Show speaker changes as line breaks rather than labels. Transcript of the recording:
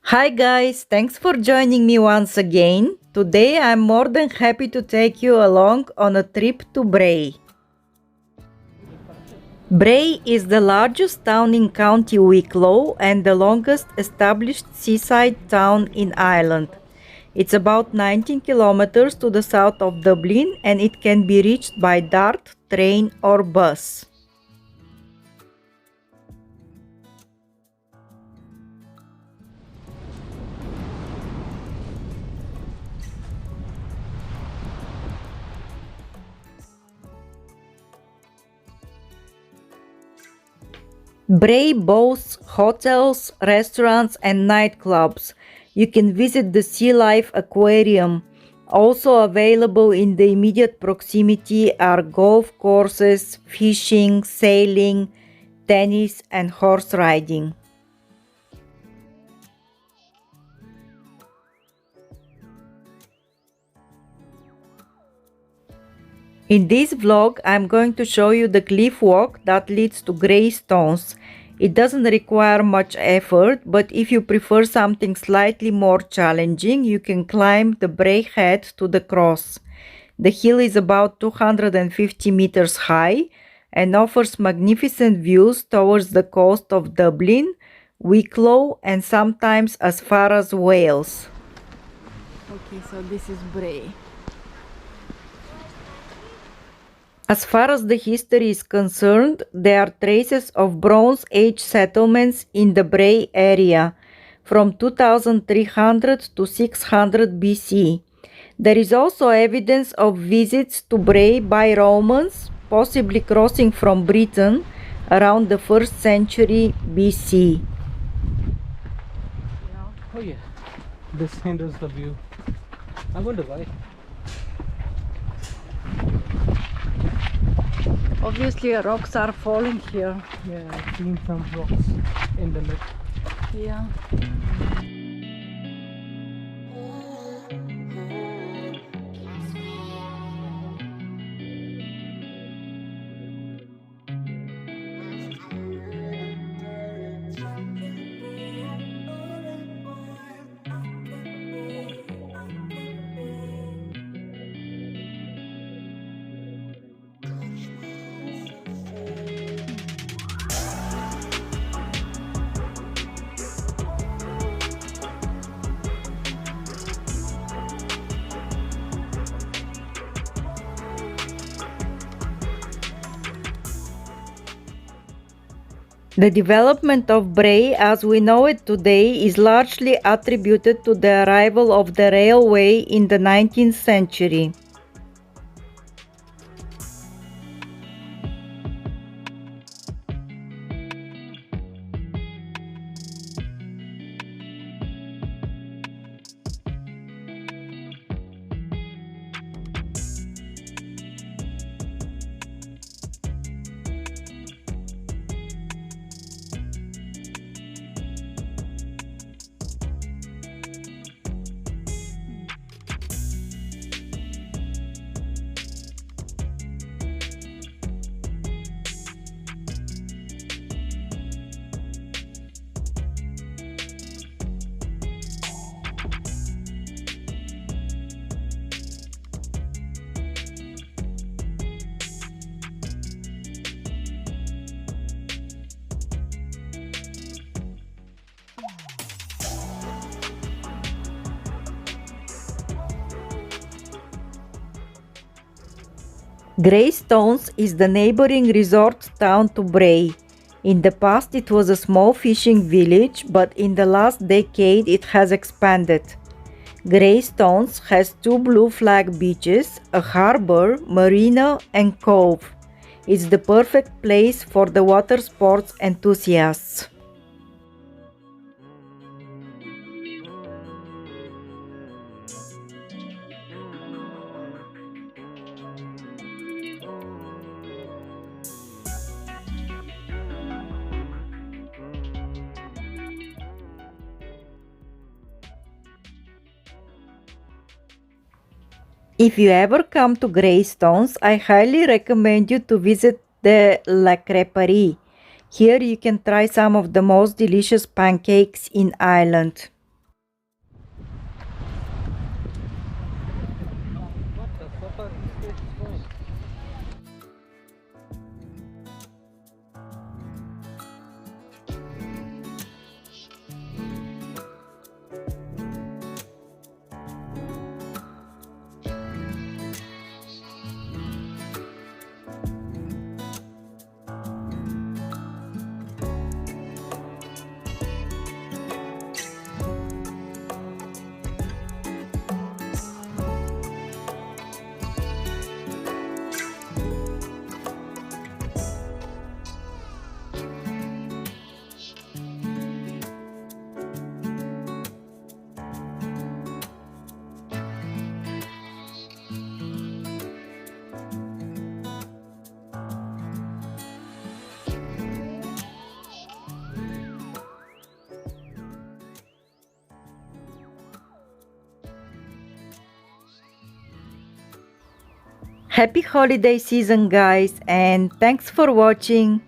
Hi guys, thanks for joining me once again. Today I'm more than happy to take you along on a trip to Bray. Bray is the largest town in County Wicklow and the longest established seaside town in Ireland. It's about 19 kilometers to the south of Dublin and it can be reached by dart, train or bus. Bray boasts hotels, restaurants and nightclubs. You can visit the Sea Life Aquarium. Also available in the immediate proximity are golf courses, fishing, sailing, tennis and horse riding. In this vlog, I'm going to show you the cliff walk that leads to Greystones. It doesn't require much effort, but if you prefer something slightly more challenging, you can climb the Bray Head to the cross. The hill is about 250 meters high and offers magnificent views towards the coast of Dublin, Wicklow and sometimes as far as Wales. Okay, so this is Bray. As far as the history is concerned, there are traces of Bronze Age settlements in the Bray area from 2300 to 600 BC. There is also evidence of visits to Bray by Romans, possibly crossing from Britain around the 1st century BC.
Oh yeah, this hinders the view. I wonder why.
Obviously rocks are falling here.
Yeah, I've seen some rocks in the lake.
Yeah. The development of Bray as we know it today is largely attributed to the arrival of the railway in the 19th century. Greystones is the neighboring resort town to Bray. In the past it was a small fishing village, but in the last decade it has expanded. Greystones has two blue flag beaches, a harbour, Marina and Cove. It's the perfect place for the water sports enthusiasts. If you ever come to Greystones, I highly recommend you to visit the La Crêperie. Here you can try some of the most delicious pancakes in Ireland. Happy holiday season, guys, and thanks for watching.